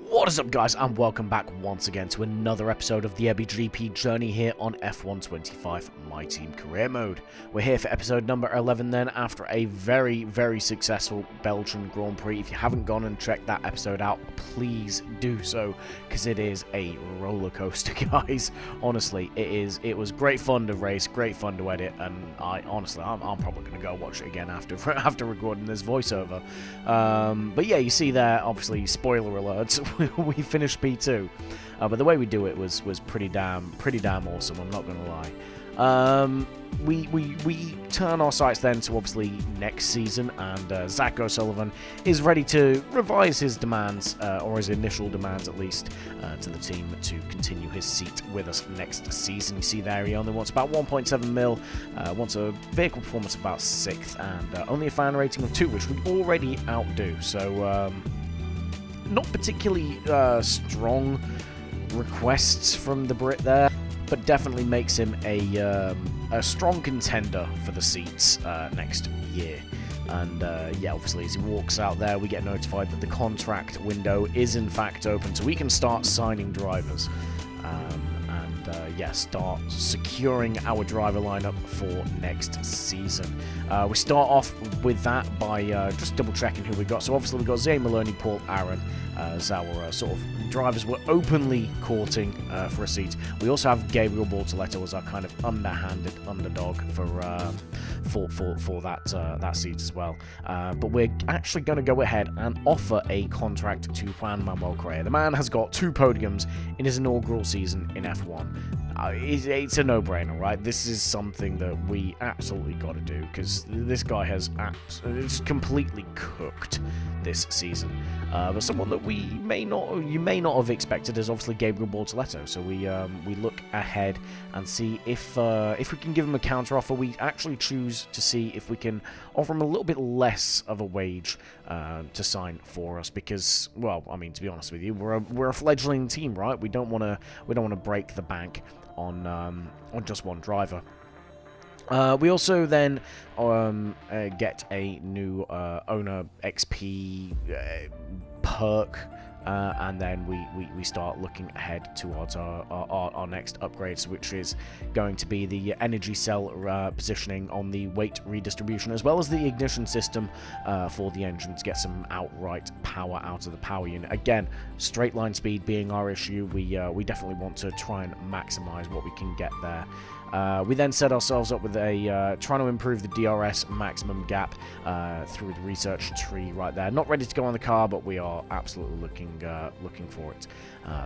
What is up, guys, and welcome back once again to another episode of the MotoGP journey here on F125 MyTeam Career Mode. We're here for episode number 11 then, after a very successful Belgian Grand Prix. If you haven't gone and checked that episode out, please do so, because it is a roller coaster, guys. Honestly, it was great fun to race, great fun to edit, and I'm probably going to go watch it again after recording this voiceover. But yeah, you see there, obviously, spoiler alerts, we finished P2, but the way we do it was pretty damn awesome. I'm not gonna lie. We turn our sights then to obviously next season, and Zach O'Sullivan is ready to revise his demands, or his initial demands at least, to the team to continue his seat with us next season. You see there, he only wants about 1.7 mil, wants a vehicle performance of about 6th, and only a fan rating of 2, which we already outdo. So not particularly strong requests from the Brit there, but definitely makes him a strong contender for the seats next year. And yeah, obviously as he walks out there, we get notified that the contract window is in fact open, so we can start signing drivers. Yeah, start securing our driver lineup for next season. We start off with that by just double checking who we got. So obviously we got Zay Maloney, Paul Aaron as our sort of drivers we're openly courting for a seat. We also have Gabriel Bortoletto as our kind of underhanded underdog for that seat as well. But we're actually going to go ahead and offer a contract to Juan Manuel Correa. The man has got 2 podiums in his inaugural season in F1. It's a no-brainer, right? This is something that we absolutely got to do, because this guy has it's completely cooked this season. But someone that you may not have expected is obviously Gabriel Bortoletto. So we look ahead and see if we can give him a counter offer. We actually choose to see if we can offer him a little bit less of a wage to sign for us, because, well, I mean, to be honest with you, we're a fledgling team, right? We don't want to break the bank on just one driver. We also then get a new owner XP perk, and then we start looking ahead towards our next upgrades, which is going to be the energy cell positioning on the weight redistribution, as well as the ignition system for the engine to get some outright power out of the power unit. Again, straight line speed being our issue, we definitely want to try and maximize what we can get there. We then set ourselves up with trying to improve the DRS maximum gap through the research tree right there. Not ready to go on the car, but we are absolutely looking for it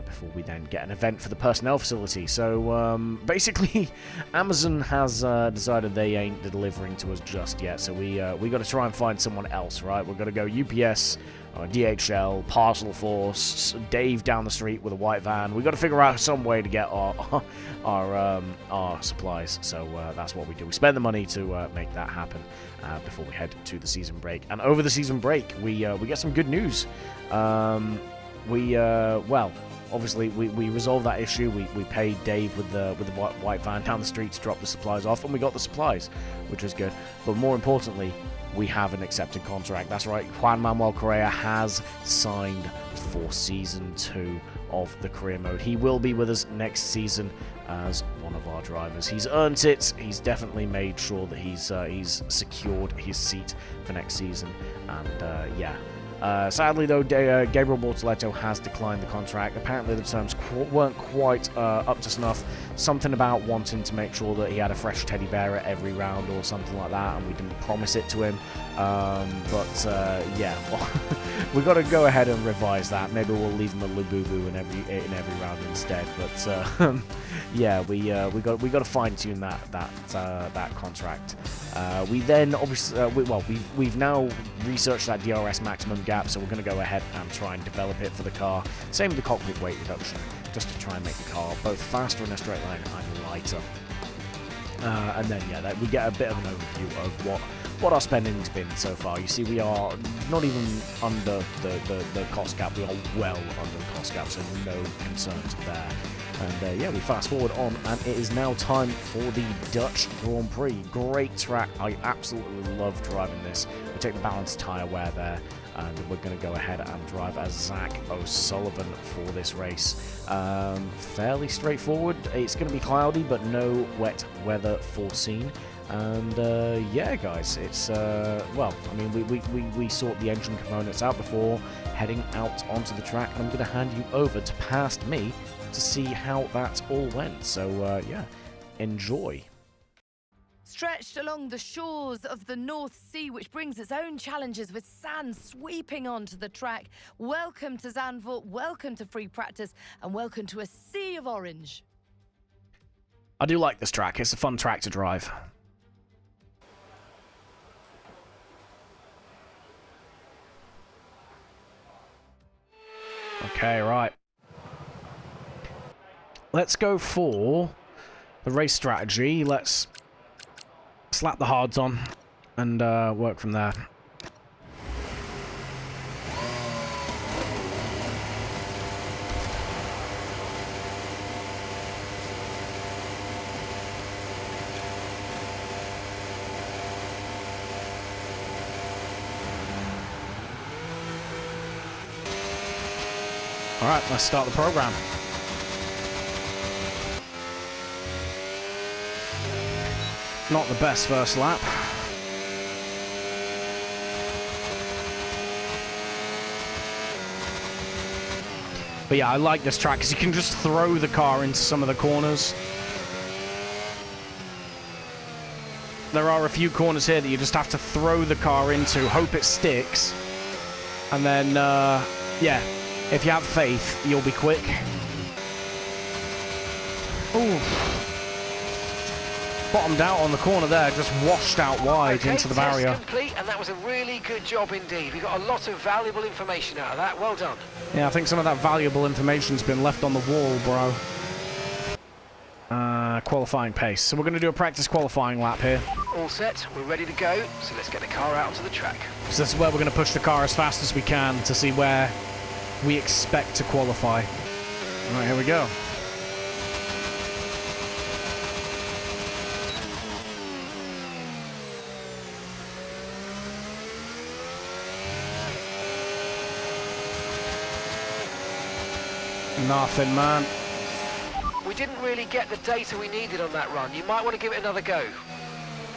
before we then get an event for the personnel facility. So basically, Amazon has decided they ain't delivering to us just yet. So we got to try and find someone else, right? We're going to go UPS. DHL, Parcel Force, Dave down the street with a white van. We've got to figure out some way to get our supplies. So that's what we do. We spend the money to make that happen before we head to the season break. And over the season break, we get some good news. Well, obviously we resolved that issue. We paid Dave with the white van down the street to drop the supplies off, and we got the supplies, which was good. But more importantly, we have an accepted contract. That's right, Juan Manuel Correa has signed for Season 2 of the Career Mode. He will be with us next season as one of our drivers. He's earned it. He's definitely made sure that he's secured his seat for next season. And yeah. Sadly, though, Gabriel Bortoletto has declined the contract. Apparently, the terms weren't quite up to snuff. Something about wanting to make sure that he had a fresh teddy bear at every round or something like that, and we didn't promise it to him. Yeah, well, we've got to go ahead and revise that. Maybe we'll leave him a Lububu in every round instead. But yeah, we got to fine tune that contract. We then obviously we've now researched that DRS maximum gap, so we're going to go ahead and try and develop it for the car. Same with the cockpit weight reduction, just to try and make the car both faster in a straight line and lighter. And then yeah, we get a bit of an overview of what our spending's been so far. You see, we are not even under the cost cap. We are well under the cost cap, so no concerns there. And yeah, we fast forward on, and it is now time for the Dutch Grand Prix. Great track. I absolutely love driving this. We take the balanced tyre wear there, and we're going to go ahead and drive as Zach O'Sullivan for this race. Fairly straightforward. It's going to be cloudy, but no wet weather foreseen. And yeah, guys, it's well, I mean, we sort the engine components out before heading out onto the track, and I'm going to hand you over to past me to see how that all went. So yeah, enjoy. Stretched along the shores of the North Sea, which brings its own challenges with sand sweeping onto the track. Welcome to Zandvoort, welcome to free practice, and welcome to a sea of orange. I do like this track. It's a fun track to drive. Okay, right. Let's go for the race strategy. Let's slap the hards on and work from there. All right, let's start the program. Not the best first lap. But yeah, I like this track because you can just throw the car into some of the corners. There are a few corners here that you just have to throw the car into, hope it sticks. And then, yeah, if you have faith, you'll be quick. Ooh. Bottomed out on the corner there, just washed out wide into the barrier. Test complete, and that was a really good job indeed. We got a lot of valuable information out of that. Well done. Yeah, I think some of that valuable information's been left on the wall, bro. Qualifying pace. So we're going to do a practice qualifying lap here. All set, we're ready to go, so let's get the car out onto the track. So this is where we're going to push the car as fast as we can to see where we expect to qualify. All right, here we go. Nothing, man. We didn't really get the data we needed on that run. You might want to give it another go.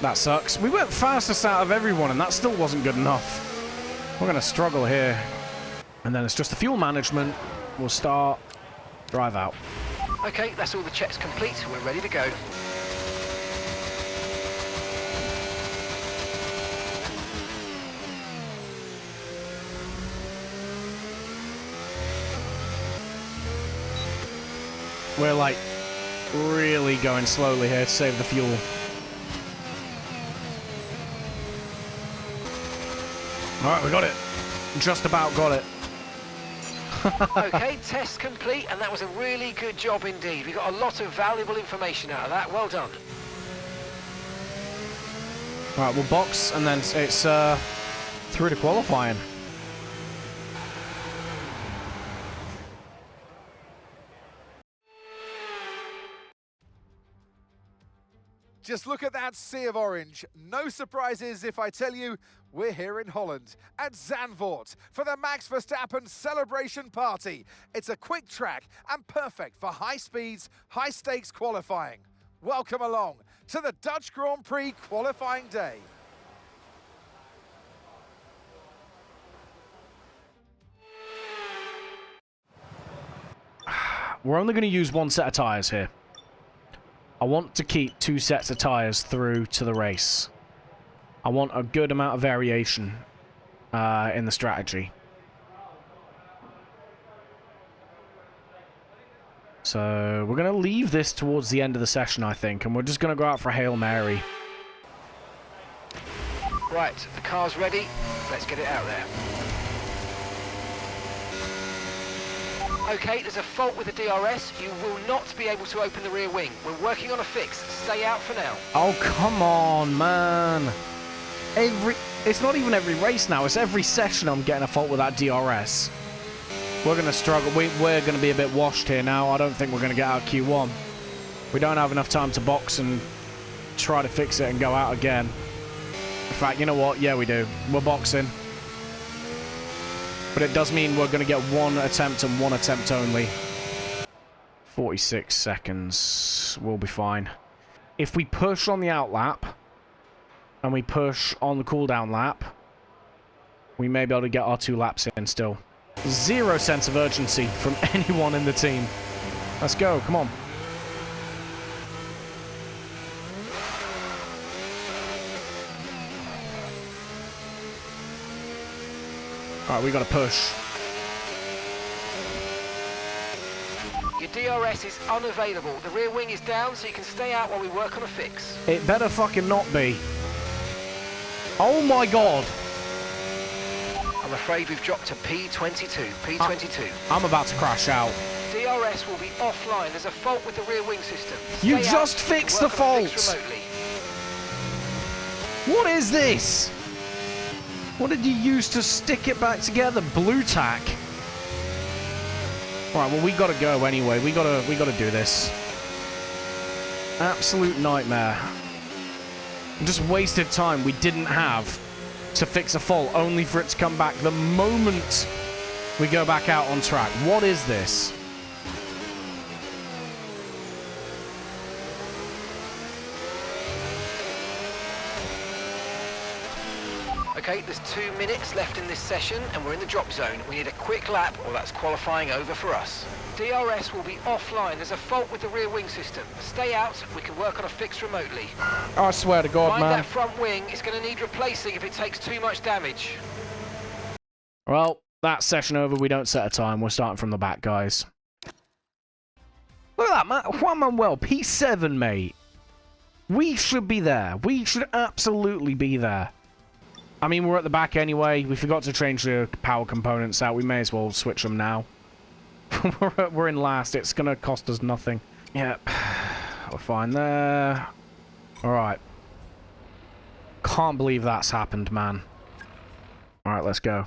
That sucks. We went fastest out of everyone, and that still wasn't good enough. We're going to struggle here. And then it's just the fuel management. We'll start, drive out. Okay, that's all the checks complete. We're ready to go. We're like really going slowly here to save the fuel. All right, we got it. Just about got it. Okay, test complete, and that was a really good job indeed. We got a lot of valuable information out of that. Well done. All right, we'll box, and then it's through to qualifying. Just look at that sea of orange. No surprises if I tell you we're here in Holland at Zandvoort for the Max Verstappen celebration party. It's a quick track and perfect for high speeds, high stakes qualifying. Welcome along to the Dutch Grand Prix qualifying day. We're only going to use one set of tyres here. I want to keep 2 sets of tyres through to the race. I want a good amount of variation in the strategy. So we're going to leave this towards the end of the session, I think, and we're just going to go out for a Hail Mary. Right, the car's ready. Let's get it out there. Okay, there's a fault with the DRS. You will not be able to open the rear wing. We're working on a fix. Stay out for now. Oh, come on, man. It's not even every race now. It's every session I'm getting a fault with that DRS. We're going to struggle. We're going to be a bit washed here now. I don't think we're going to get out Q1. We don't have enough time to box and try to fix it and go out again. In fact, you know what? Yeah, we do. We're boxing. But it does mean we're going to get one attempt and one attempt only. 46 seconds. We'll be fine. If we push on the outlap and we push on the cooldown lap, we may be able to get our 2 laps in still. Zero sense of urgency from anyone in the team. Let's go. Come on. Alright, we got to push. Your DRS is unavailable. The rear wing is down, so you can stay out while we work on a fix. It better fucking not be. Oh my god. I'm afraid we've dropped to P22. P22. I'm about to crash out. DRS will be offline. There's a fault with the rear wing system. You Stay just out. fixed Work the on a fix fault. remotely. What is this? What did you use to stick it back together? Blue tack. Right, well we gotta go anyway. We gotta do this. Absolute nightmare. Just wasted time we didn't have to fix a fault, only for it to come back the moment we go back out on track. What is this? Okay, there's 2 minutes left in this session and we're in the drop zone. We need a quick lap or that's qualifying over for us. DRS will be offline. There's a fault with the rear wing system. Stay out. We can work on a fix remotely. I swear to God, Mind man. that front wing. It's going to need replacing if it takes too much damage. Well, that session over. We don't set a time. We're starting from the back, guys. Look at that, man. Juan Manuel, P7, mate. We should be there. We should absolutely be there. I mean, we're at the back anyway. We forgot to change the power components out. We may as well switch them now. We're in last. It's going to cost us nothing. Yep. We're fine there. Alright. Can't believe that's happened, man. Alright, let's go.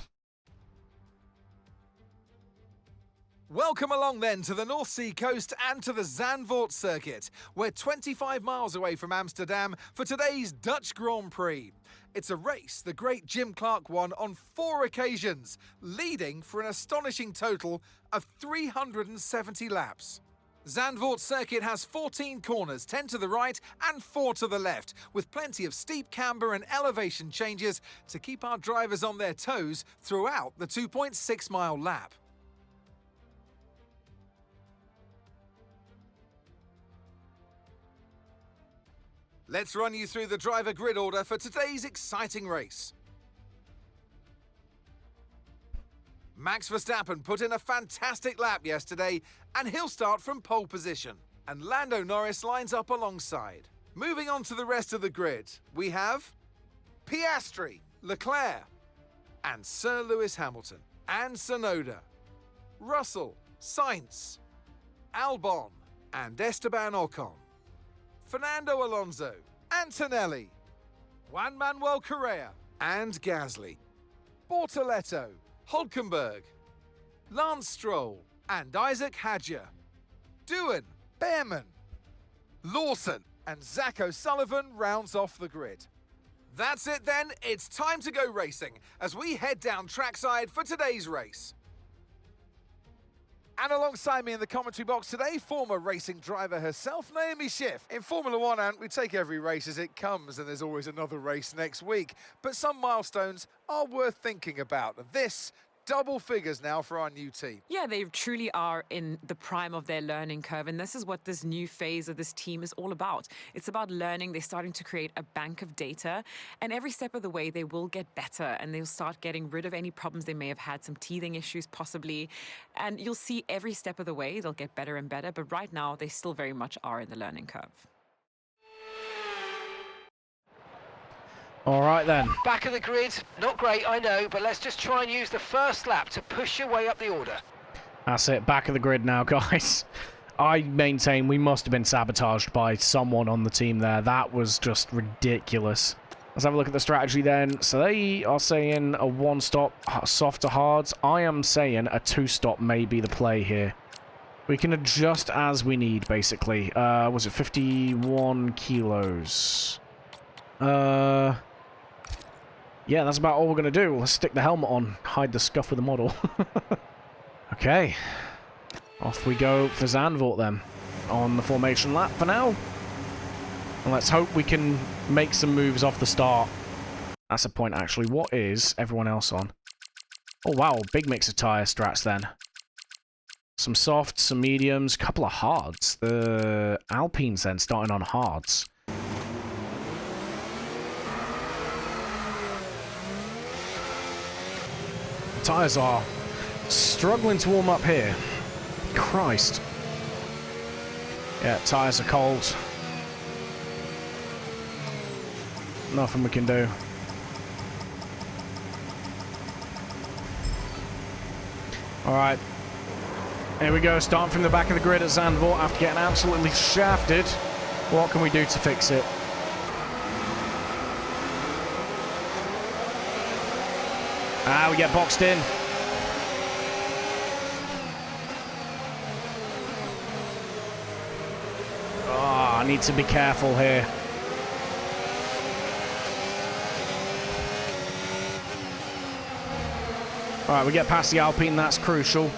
Welcome along then to the North Sea coast and to the Zandvoort circuit. We're 25 miles away from Amsterdam for today's Dutch Grand Prix. It's a race the great Jim Clark won on 4 occasions, leading for an astonishing total of 370 laps. Zandvoort circuit has 14 corners, 10 to the right and 4 to the left, with plenty of steep camber and elevation changes to keep our drivers on their toes throughout the 2.6-mile lap. Let's run you through the driver grid order for today's exciting race. Max Verstappen put in a fantastic lap yesterday, and he'll start from pole position. And Lando Norris lines up alongside. Moving on to the rest of the grid, we have Piastri, Leclerc, and Sir Lewis Hamilton, and Tsunoda, Russell, Sainz, Albon, and Esteban Ocon, Fernando Alonso, Antonelli, Juan Manuel Correa, and Gasly, Bortoletto, Hulkenberg, Lance Stroll, and Isaac Hadjar, Doohan, Behrman, Lawson, and Zach O'Sullivan rounds off the grid. That's it then, it's time to go racing as we head down trackside for today's race. And alongside me in the commentary box today, former racing driver herself, Naomi Schiff. In Formula One, Ant, we take every race as it comes, and there's always another race next week. But some milestones are worth thinking about. This, double figures now for our new team. Yeah, they truly are in the prime of their learning curve, and this is what this new phase of this team is all about. It's about learning. They're starting to create a bank of data, and every step of the way they will get better, and they'll start getting rid of any problems they may have had, some teething issues possibly, and you'll see every step of the way they'll get better and better, but right now they still very much are in the learning curve. All right, then. Back of the grid, not great, I know, but let's just try and use the first lap to push your way up the order. That's it. Back of the grid now, guys. I maintain we must have been sabotaged by someone on the team there. That was just ridiculous. Let's have a look at the strategy then. So they are saying a one-stop, soft to hards. I am saying a two-stop may be the play here. We can adjust as we need, basically. Was it 51 kilos? Yeah, that's about all we're going to do. Let's stick the helmet on. Hide the scuff with the model. Okay. Off we go for Zandvoort then. On the formation lap for now. And let's hope we can make some moves off the start. That's a point, actually. What is everyone else on? Oh, wow. Big mix of tyre strats then. Some softs, some mediums, couple of hards. The Alpines then starting on hards. The tyres are struggling to warm up here. Christ. Yeah, tyres are cold. Nothing we can do. Alright. Here we go, starting from the back of the grid at Zandvoort after getting absolutely shafted. What can we do to fix it? Ah, we get boxed in. Oh, I need to be careful here. Alright, we get past the Alpine, that's crucial.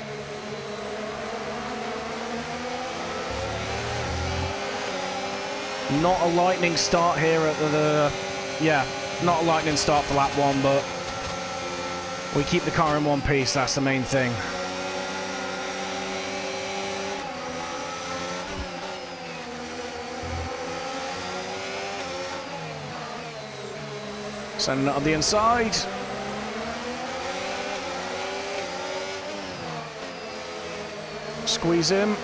Not a lightning start here at yeah, not a lightning start for lap 1, but we keep the car in one piece, that's the main thing. Sending it on the inside. Squeeze him.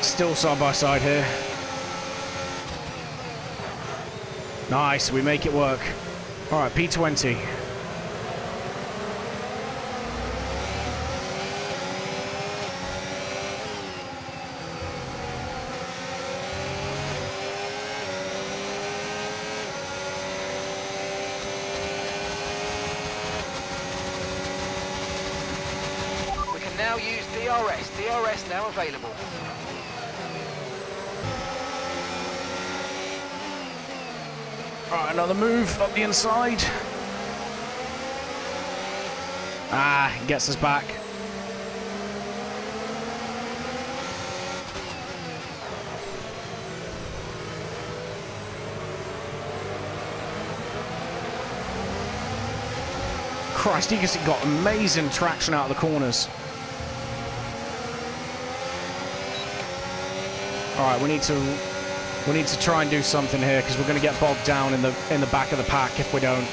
Still side by side here. Nice, we make it work. Alright, P20. Now use DRS. DRS now available. Alright, another move up the inside. Ah, gets us back. Christ, he just got amazing traction out of the corners. Alright, we need to try and do something here because we're going to get bogged down in the back of the pack if we don't.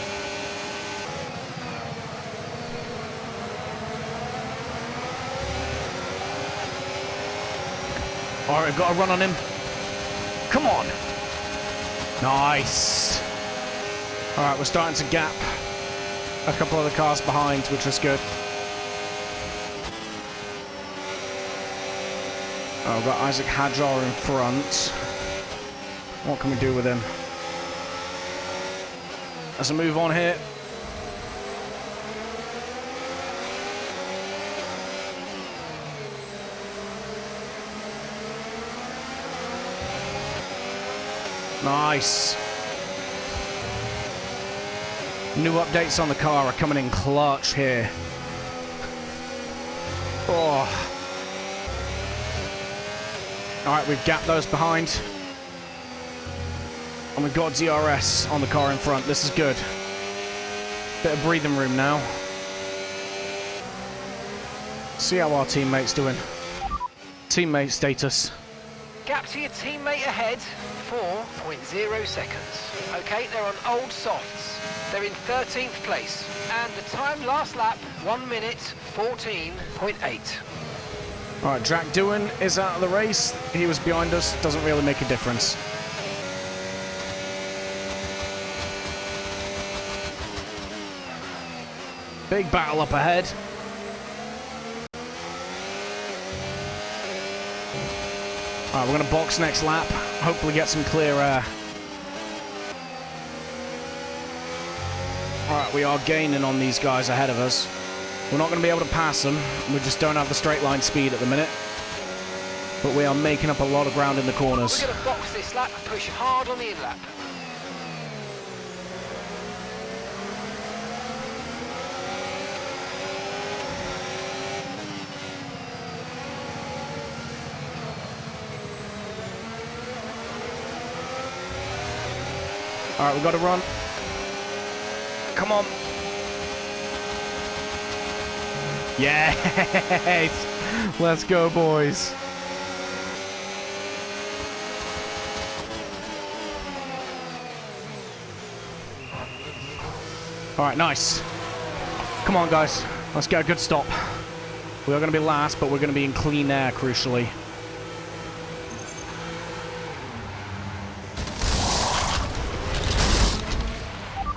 Alright, we've got a run on him. Come on. Nice. Alright, we're starting to gap a couple of the cars behind, which is good. Oh, we've got Isaac Hadjar in front. What can we do with him? There's a move on here. Nice. New updates on the car are coming in clutch here. Oh. Alright, we've gapped those behind. And we've got DRS on the car in front. This is good. Bit of breathing room now. See how our teammate's doing. Teammate status. Gap to your teammate ahead, 4.0 seconds. Okay, they're on old softs. They're in 13th place. And the time last lap, 1 minute 14.8. Alright, Jack Doohan is out of the race. He was behind us. Doesn't really make a difference. Big battle up ahead. Alright, we're going to box next lap. Hopefully get some clear air. Alright, we are gaining on these guys ahead of us. We're not going to be able to pass them. We just don't have the straight line speed at the minute. But we are making up a lot of ground in the corners. We're going to box this lap and push hard on the in-lap. Alright, we've got to run. Come on. Yes! Let's go, boys. Alright, nice. Come on, guys. Let's get a good stop. We are going to be last, but we're going to be in clean air, crucially.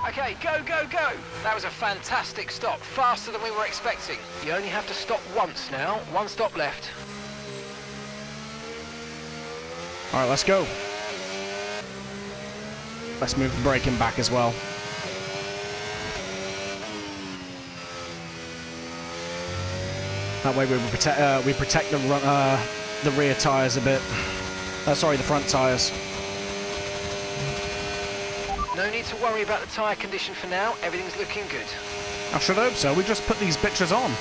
Okay, go, go, go! That was a fantastic stop, faster than we were expecting. You only have to stop once now, one stop left. Alright, let's go. Let's move the braking back as well. That way we protect the rear tyres a bit. Sorry, the front tyres. No need to worry about the tyre condition for now. Everything's looking good. I should hope so. We just put these bitches on.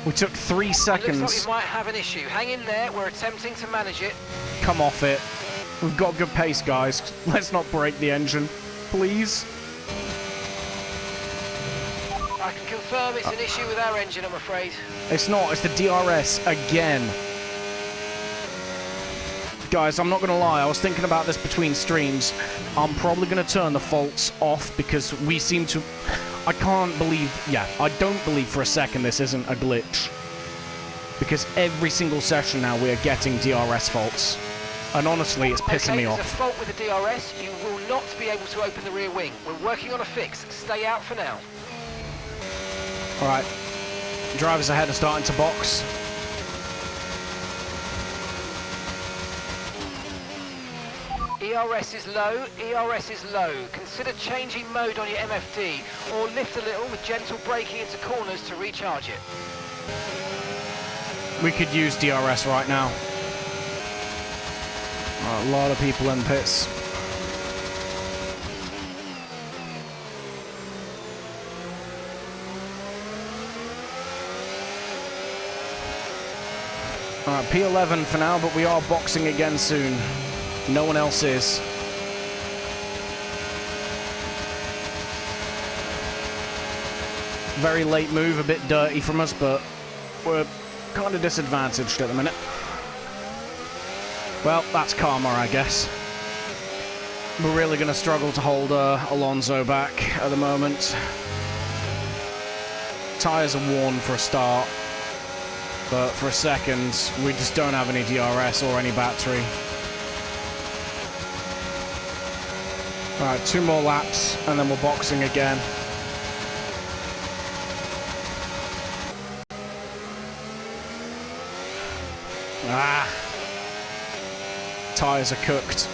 We took 3 seconds. It looks like we might have an issue. Hang in there. We're attempting to manage it. Come off it. We've got good pace, guys. Let's not break the engine, please. I can confirm it's an issue with our engine, I'm afraid. It's not. It's the DRS again. Guys, I'm not going to lie. I was thinking about this between streams. I'm probably going to turn the faults off because we seem to... I can't believe... Yeah, I don't believe for a second this isn't a glitch. Because every single session now we are getting DRS faults. And honestly, it's pissing me off. There's a fault with the DRS. You will not be able to open the rear wing. We're working on a fix. Stay out for now. Alright. Drivers ahead are starting to box. ERS is low, ERS is low. Consider changing mode on your MFD, or lift a little with gentle braking into corners to recharge it. We could use DRS right now. A lot of people in pits. Alright, P11 for now, but we are boxing again soon. No one else is. Very late move, a bit dirty from us, but we're kind of disadvantaged at the minute. Well, that's karma, I guess. We're really going to struggle to hold Alonso back at the moment. Tyres are worn for a start, but for a second, we just don't have any DRS or any battery. Alright, 2 more laps, and then we're boxing again. Ah! Tyres are cooked.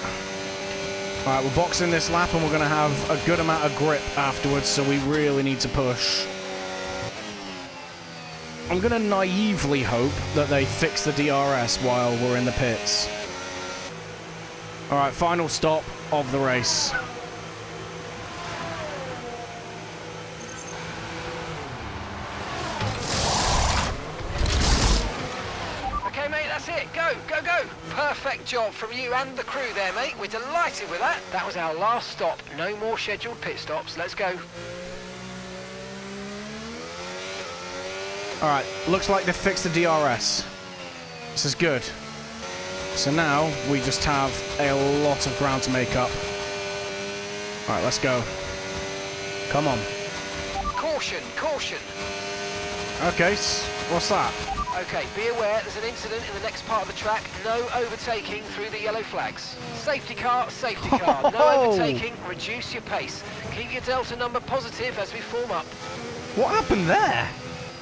Alright, we're boxing this lap, and we're going to have a good amount of grip afterwards, so we really need to push. I'm going to naively hope that they fix the DRS while we're in the pits. Alright, final stop of the race. Okay, mate, that's it. Go, go, go. Perfect job from you and the crew there, mate. We're delighted with that. That was our last stop. No more scheduled pit stops. Let's go. Alright, looks like they fixed the DRS. This is good. So now, we just have a lot of ground to make up. Alright, let's go. Come on. Caution, caution. Okay, what's that? Okay, be aware there's an incident in the next part of the track. No overtaking through the yellow flags. Safety car, no overtaking. Reduce your pace. Keep your delta number positive as we form up. What happened there?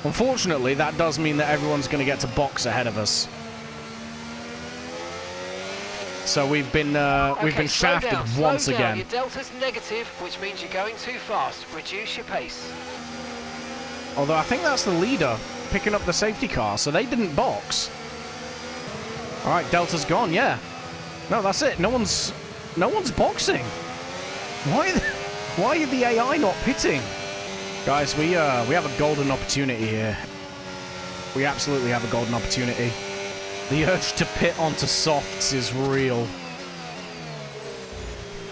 Unfortunately, that does mean that everyone's going to get to box ahead of us. So we've been shafted once Slow down. again. Your delta's negative, which means you're going too fast. Reduce your pace. Although I think that's the leader picking up the safety car, so they didn't box. All right, Delta's gone. Yeah. No, that's it. No one's boxing. Why are the AI not pitting? Guys, we have a golden opportunity here. We absolutely have a golden opportunity. The urge to pit onto softs is real.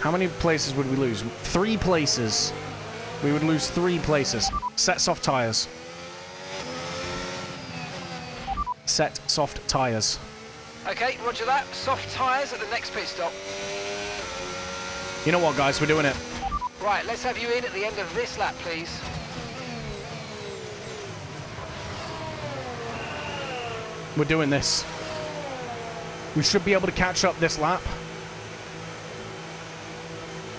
How many places would we lose? 3 places. We would lose 3 places. Set soft tires. Set soft tires. Okay, roger that. Soft tyres at the next pit stop. You know what, guys? We're doing it. Right, let's have you in at the end of this lap, please. We're doing this. We should be able to catch up this lap.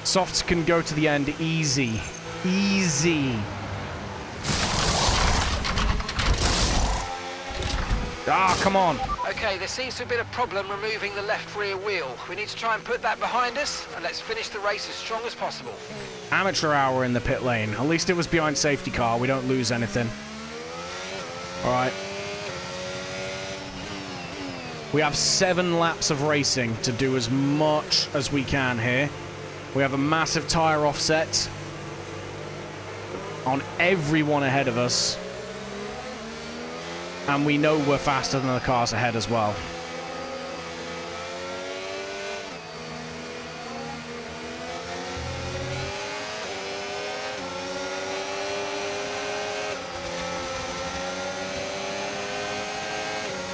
Softs can go to the end easy. Easy. Ah, come on. Okay, there seems to have been a problem removing the left rear wheel. We need to try and put that behind us, and let's finish the race as strong as possible. Amateur hour in the pit lane. At least it was behind safety car. We don't lose anything. All right. We have 7 laps of racing to do as much as we can here. We have a massive tyre offset on everyone ahead of us. And we know we're faster than the cars ahead as well.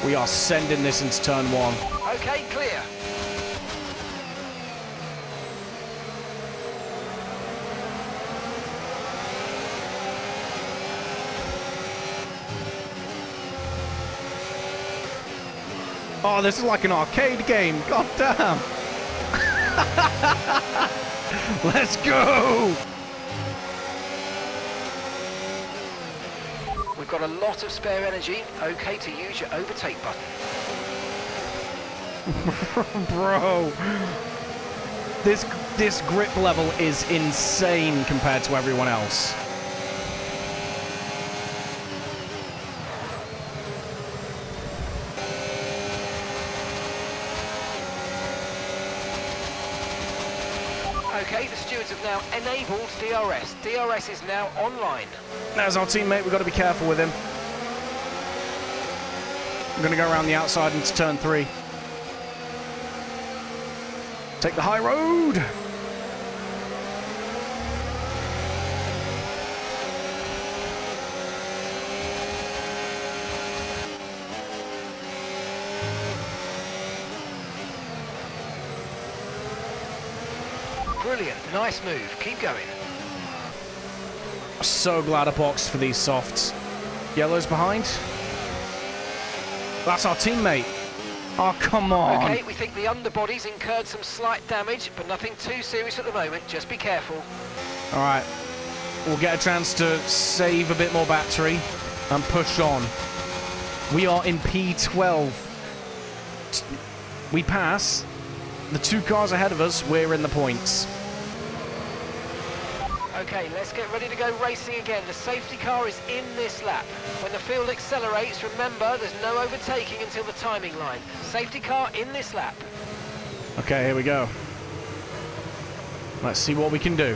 We are sending this into turn 1. Okay, clear. Oh, this is like an arcade game. God damn. Let's go. We've got a lot of spare energy. Okay to use your overtake button. Bro. This grip level is insane compared to everyone else. Okay, the stewards have now enabled DRS. DRS is now online. There's our teammate. We've got to be careful with him. I'm going to go around the outside into turn 3. Take the high road. Brilliant, nice move. Keep going. So glad I boxed for these softs. Yellow's behind. That's our teammate. Oh, come on. Okay, we think the underbody's incurred some slight damage, but nothing too serious at the moment. Just be careful. All right. We'll get a chance to save a bit more battery and push on. We are in P12. We pass. The 2 cars ahead of us, we're in the points. Okay, let's get ready to go racing again. The safety car is in this lap. When the field accelerates, remember there's no overtaking until the timing line. Safety car in this lap. Okay, here we go. Let's see what we can do.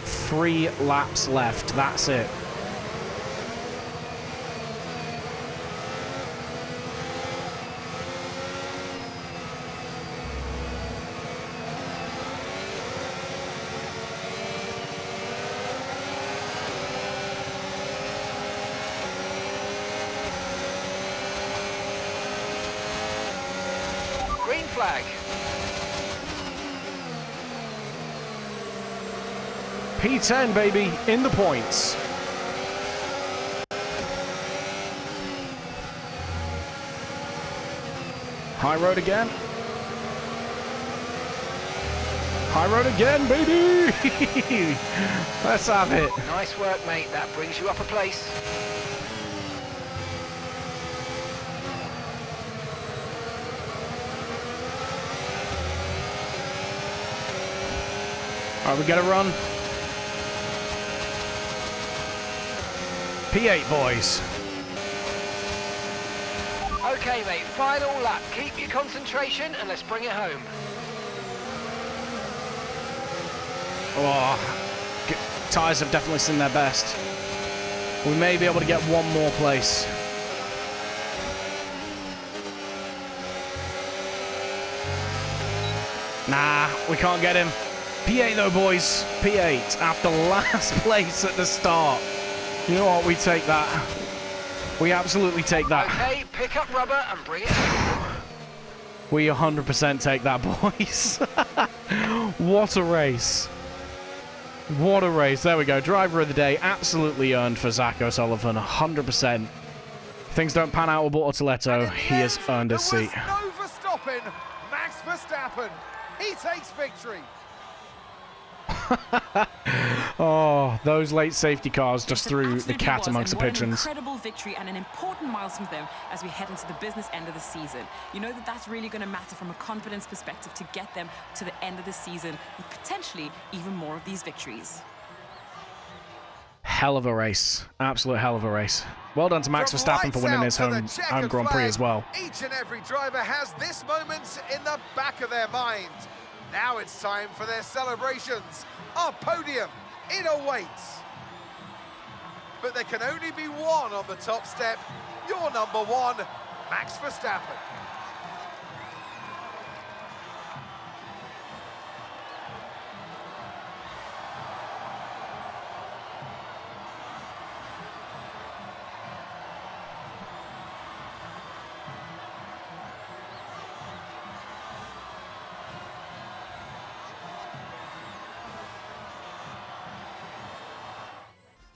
Three laps left, that's it. Green flag. P10, baby, in the points. High road again. High road again, baby! Let's have it. Nice work, mate. That brings you up a place. All right, we got to run. P8, boys. Okay, mate. Final lap. Keep your concentration and let's bring it home. Oh, tyres have definitely seen their best. We may be able to get one more place. Nah, we can't get him. P8 though, boys. P8 after last place at the start. You know what? We take that. We absolutely take that. Okay, pick up rubber and bring it home. We 100% take that, boys. What a race. What a race. There we go. Driver of the day. Absolutely earned for Zach O'Sullivan. 100%. Things don't pan out with Bortoletto. He has earned his seat. No Verstappen. Max Verstappen. He takes victory. Oh, those late safety cars just It threw the absolutely cat was, amongst the and what pigeons. An incredible victory and an important milestone for them as we head into the business end of the season. You know that that's really going to matter from a confidence perspective to get them to the end of the season with potentially even more of these victories. Hell of a race. Absolute hell of a race. Well done to Max From Verstappen for lights winning out his to the home checkered Grand Prix flag, as well. Each and every driver has this moment in the back of their mind. Now it's time for their celebrations. Our podium, it awaits. But there can only be one on the top step. Your number one, Max Verstappen.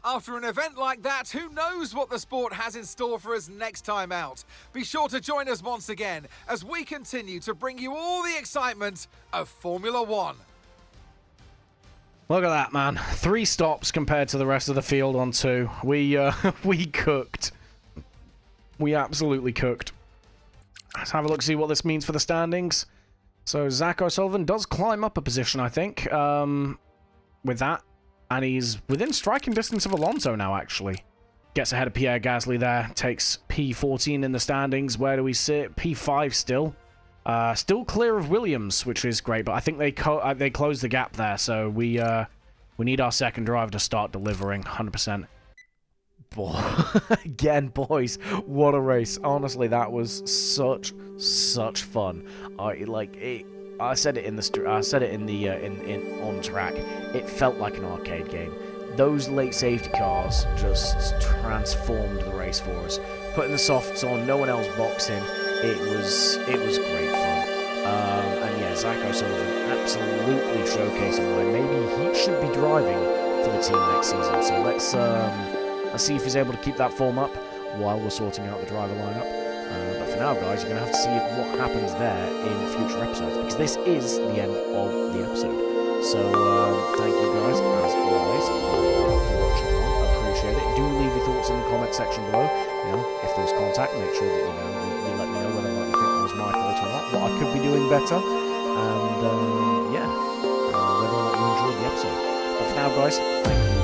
After an event like that, who knows what the sport has in store for us next time out? Be sure to join us once again as we continue to bring you all the excitement of Formula One. Look at that, man. 3 stops compared to the rest of the field on 2. We cooked. We absolutely cooked. Let's have a look, see what this means for the standings. So Zach O'Sullivan does climb up a position, I think, with that. And he's within striking distance of Alonso now, actually. Gets ahead of Pierre Gasly there. Takes P14 in the standings. Where do we sit? P5 still. Still clear of Williams, which is great. But I think they closed the gap there. So we need our second driver to start delivering. 100%. Again, boys. What a race. Honestly, that was such fun. I said it in the on track. It felt like an arcade game. Those late safety cars just transformed the race for us. Putting the softs on, no one else boxing. It was great fun. And yeah, Zach O'Sullivan absolutely showcasing why maybe he should be driving for the team next season. So let's see if he's able to keep that form up while we're sorting out the driver lineup. But for now, guys, you're going to have to see what happens there in future episodes, because this is the end of the episode. So, thank you guys, as always, for watching on. I appreciate it. Do leave your thoughts in the comment section below. You know, if there's contact, make sure that, you let me know whether or not you think it was my fault or not, what I could be doing better, and, whether or not you enjoyed the episode. But for now, guys, thank you